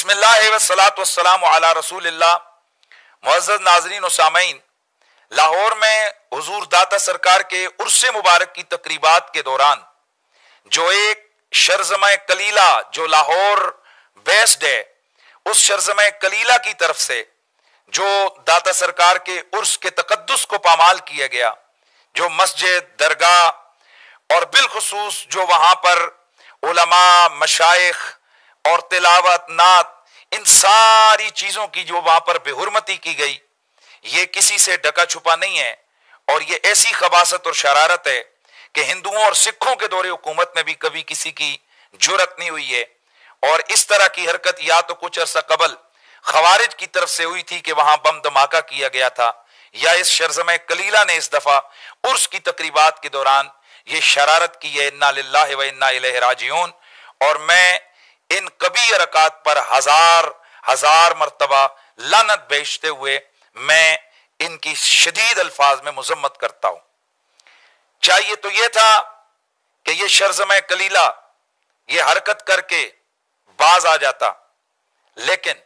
بسم اللہ والصلاۃ والسلام علی رسول اللہ۔ معزز ناظرین و سامعین، لاہور میں حضور داتا سرکار کے عرس مبارک کی تقریبات کے دوران جو ایک شرزمہ کلیلہ جو لاہور بیسڈ ہے، اس شرزمہ کلیلہ کی طرف سے جو داتا سرکار کے عرس کے تقدس کو پامال کیا گیا، جو مسجد، درگاہ اور بالخصوص جو وہاں پر علماء، مشائخ اور تلاوت، نعت، ان ساری چیزوں کی جو وہاں پر بے حرمتی کی گئی، یہ کسی سے ڈکا چھپا نہیں ہے، اور یہ ایسی خباثت اور شرارت ہے کہ ہندوؤں اور سکھوں کے دور حکومت میں بھی کبھی کسی کی جرأت نہیں ہوئی ہے۔ اور اس طرح کی حرکت یا تو کچھ عرصہ قبل خوارج کی طرف سے ہوئی تھی کہ وہاں بم دھماکہ کیا گیا تھا، یا اس شرزمہ کلیلہ نے اس دفعہ عرس کی تقریبات کے دوران یہ شرارت کی ہے۔ انا للہ و انا الیہ راجعون۔ اور میں ان کبھی حرکات پر ہزار مرتبہ لعنت بھیجتے ہوئے میں ان کی شدید الفاظ میں مذمت کرتا ہوں۔ چاہیے تو یہ تھا کہ یہ شرزمہ کلیلہ یہ حرکت کر کے باز آ جاتا، لیکن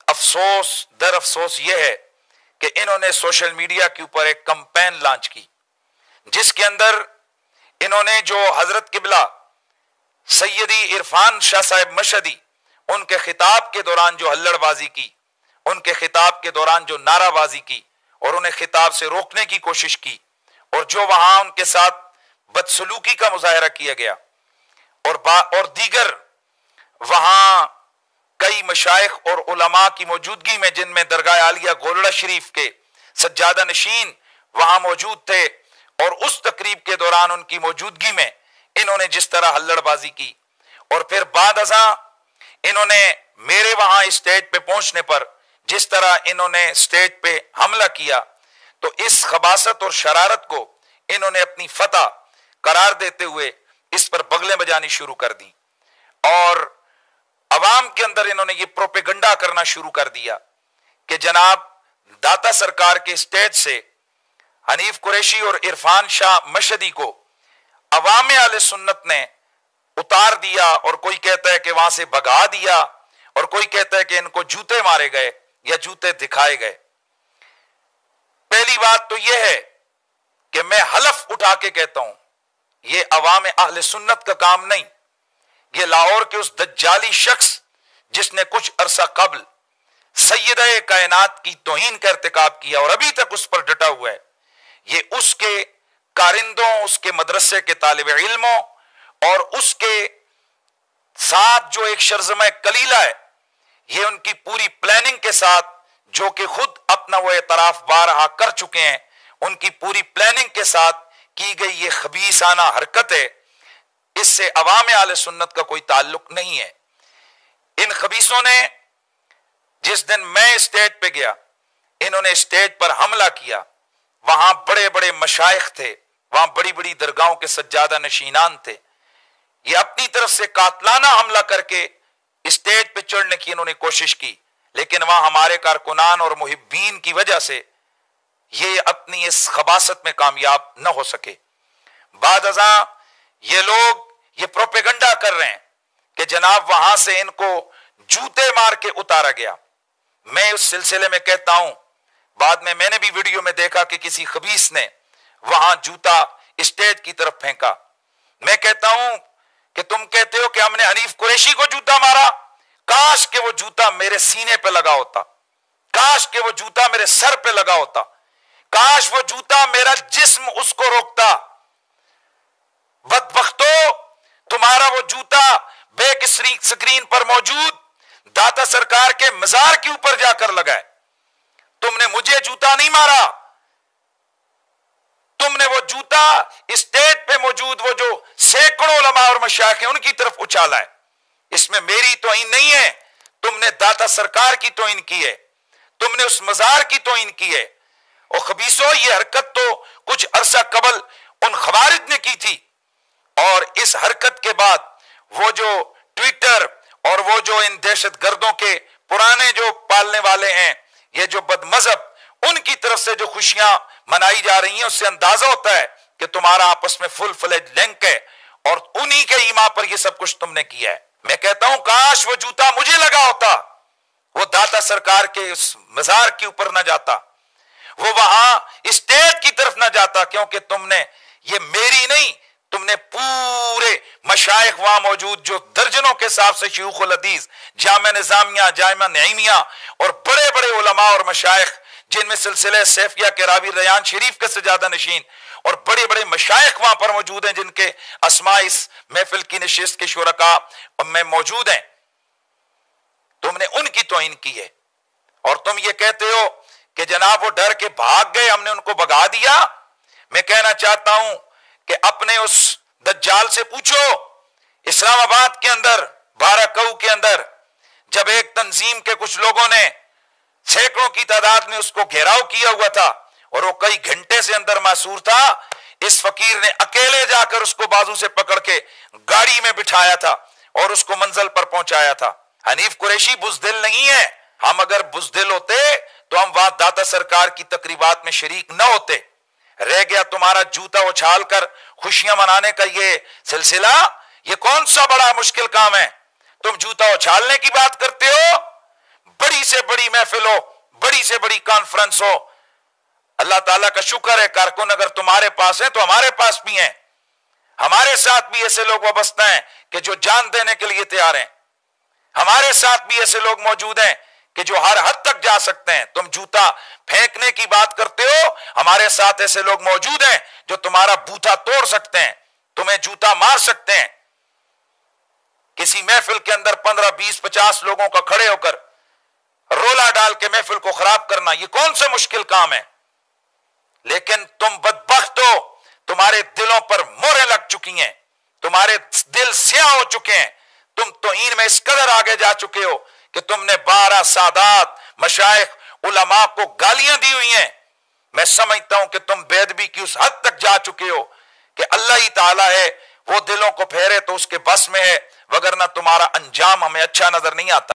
افسوس در افسوس یہ ہے کہ انہوں نے سوشل میڈیا کے اوپر ایک کمپین لانچ کی، جس کے اندر انہوں نے جو حضرت قبلہ سیدی عرفان شاہ صاحب مشہدی ان کے خطاب کے دوران جو ہلڑ بازی کی، ان کے خطاب کے دوران جو نعرہ بازی کی اور انہیں خطاب سے روکنے کی کوشش کی، اور جو وہاں ان کے ساتھ بدسلوکی کا مظاہرہ کیا گیا، اور دیگر وہاں کئی مشائخ اور علماء کی موجودگی میں، جن میں درگاہ عالیہ گولڑا شریف کے سجادہ نشین وہاں موجود تھے، اور اس تقریب کے دوران ان کی موجودگی میں انہوں نے جس طرح ہلڑ بازی کی، اور پھر بعد ازاں انہوں نے میرے وہاں اسٹیج پہ پہنچنے پر جس طرح انہوں نے اسٹیج پہ حملہ کیا، تو اس خباثت اور شرارت کو انہوں نے اپنی فتح قرار دیتے ہوئے اس پر بغلیں بجانی شروع کر دی، اور عوام کے اندر انہوں نے یہ پروپیگنڈا کرنا شروع کر دیا کہ جناب داتا سرکار کے اسٹیج سے حنیف قریشی اور عرفان شاہ مشہدی کو عوام اہل سنت نے اتار دیا، اور کوئی کہتا ہے کہ وہاں سے بھگا دیا، اور کوئی کہتا ہے کہ ان کو جوتے مارے گئے یا جوتے دکھائے گئے۔ پہلی بات تو یہ ہے کہ میں حلف اٹھا کے کہتا ہوں، یہ عوام اہل سنت کا کام نہیں، یہ لاہور کے اس دجالی شخص جس نے کچھ عرصہ قبل سیدہ کائنات کی توہین کا ارتکاب کیا اور ابھی تک اس پر ڈٹا ہوا ہے، یہ اس کے کارندوں، اس کے مدرسے کے طالب علموں اور اس کے ساتھ جو ایک شرزمہ کلیلہ ہے، یہ ان کی پوری پلاننگ کے ساتھ، جو کہ خود اپنا وہ اعتراف بارہا کر چکے ہیں، ان کی پوری پلاننگ کے ساتھ کی گئی یہ خبیثانہ حرکت ہے۔ اس سے عوام اہل سنت کا کوئی تعلق نہیں ہے۔ ان خبیثوں نے جس دن میں اسٹیج پہ گیا، انہوں نے اسٹیج پر حملہ کیا، وہاں بڑے بڑے مشائخ تھے، وہاں بڑی بڑی درگاہوں کے سجادہ نشینان تھے، یہ اپنی طرف سے قاتلانہ حملہ کر کے اسٹیج پہ چڑھنے کی انہوں نے کوشش کی، لیکن وہاں ہمارے کارکنان اور محبین کی وجہ سے یہ اپنی اس خباثت میں کامیاب نہ ہو سکے۔ بعد ازاں یہ لوگ یہ پروپیگنڈا کر رہے ہیں کہ جناب وہاں سے ان کو جوتے مار کے اتارا گیا۔ میں اس سلسلے میں کہتا ہوں، بعد میں نے بھی ویڈیو میں دیکھا کہ کسی خبیث نے وہاں جوتا اسٹیج کی طرف پھینکا۔ میں کہتا ہوں کہ تم کہتے ہو کہ ہم نے حنیف قریشی کو جوتا مارا، کاش کہ وہ جوتا میرے سینے پہ لگا ہوتا، کاش کہ وہ جوتا میرے سر پہ لگا ہوتا، کاش وہ جوتا میرا جسم اس کو روکتا۔ بدبختو، تمہارا وہ جوتا بیک سکرین پر موجود داتا سرکار کے مزار کے اوپر جا کر لگا ہے۔ تم نے مجھے جوتا نہیں مارا، تم نے وہ جوتا اسٹیج پہ موجود وہ جو سینکڑوں علماء اور مشائخ ہیں ان کی طرف اچھالا ہے۔ اس میں میری توہین نہیں ہے، تم نے داتا سرکار کی توہین کی ہے، تم نے اس مزار کی توہین کی ہے۔ اور خبیثو، یہ حرکت تو کچھ عرصہ قبل ان خوارج نے کی تھی، اور اس حرکت کے بعد وہ جو ٹویٹر اور وہ جو ان دہشت گردوں کے پرانے جو پالنے والے ہیں، یہ جو بد مذہب، ان کی طرف سے جو خوشیاں منائی جا رہی ہیں، اس سے اندازہ ہوتا ہے کہ تمہارا آپس میں فل فلیج لنک ہے، اور انہی کے ایما پر یہ سب کچھ تم نے کیا ہے۔ میں کہتا ہوں کاش وہ جوتا مجھے لگا ہوتا، سرکار کے اس مزار کے اوپر نہ جاتا، وہ وہاں اسٹیج کی طرف نہ جاتا، کیونکہ تم نے یہ میری نہیں، تم نے پورے مشائخ وہاں موجود جو درجنوں کے حساب سے شیوخ الحدیث، جامعہ نظامیہ، جامعہ نعیمیہ اور بڑے بڑے علماء اور مشائخ جن میں سلسلہ سیفیہ کے راوی ریان شریف کے سجادہ نشین اور بڑے بڑے مشائخ وہاں پر موجود ہیں، جن کے اسماء اس محفل کی نشست کے شرکاء میں موجود ہیں، تم نے ان کی توہین کی ہے، اور تم یہ کہتے ہو کہ جناب وہ ڈر کے بھاگ گئے، ہم نے ان کو بھگا دیا۔ میں کہنا چاہتا ہوں کہ اپنے اس دجال سے پوچھو، اسلام آباد کے اندر، بارہ کہو کے اندر، جب ایک تنظیم کے کچھ لوگوں نے سینکڑوں کی تعداد میں اس کو گھیراؤ کیا ہوا تھا اور وہ کئی گھنٹے سے اندر محصور تھا، اس فقیر نے اکیلے جا کر اس کو بازو سے پکڑ کے گاڑی میں بٹھایا تھا اور اس کو منزل پر پہنچایا تھا۔ حنیف قریشی بزدل نہیں ہے، ہم اگر بزدل ہوتے تو ہم وہاں داتا سرکار کی تقریبات میں شریک نہ ہوتے۔ رہ گیا تمہارا جوتا اچھال کر خوشیاں منانے کا یہ سلسلہ، یہ کون سا بڑا مشکل کام ہے؟ تم جوتا اچھالنے کی بات کرتے ہو، بڑی سے بڑی محفل ہو، بڑی سے بڑی کانفرنس ہو، اللہ تعالیٰ کا شکر ہے کارکن اگر تمہارے پاس ہیں تو ہمارے پاس بھی ہیں، ہمارے ساتھ بھی ایسے لوگ وابستہ ہیں کہ جو جان دینے کے لیے تیار ہیں، ہمارے ساتھ بھی ایسے لوگ موجود ہیں کہ جو ہر حد تک جا سکتے ہیں۔ تم جوتا پھینکنے کی بات کرتے ہو، ہمارے ساتھ ایسے لوگ موجود ہیں جو تمہارا بوتھا توڑ سکتے ہیں، تمہیں جوتا مار سکتے ہیں۔ کسی محفل کے اندر 15 20 50 لوگوں کا کھڑے ہو کر رولا ڈال کے محفل کو خراب کرنا، یہ کون سا مشکل کام ہے؟ لیکن تم بدبخت ہو، تمہارے دلوں پر مہریں لگ چکی ہیں، تمہارے دل سیاہ ہو چکے ہیں، تم توہین میں اس قدر آگے جا چکے ہو کہ تم نے 12 سادات مشائخ علماء کو گالیاں دی ہوئی ہیں۔ میں سمجھتا ہوں کہ تم بے ادبی کی اس حد تک جا چکے ہو کہ اللہ ہی تعالیٰ ہے، وہ دلوں کو پھیرے تو اس کے بس میں ہے، وگرنہ تمہارا انجام ہمیں اچھا نظر نہیں آتا۔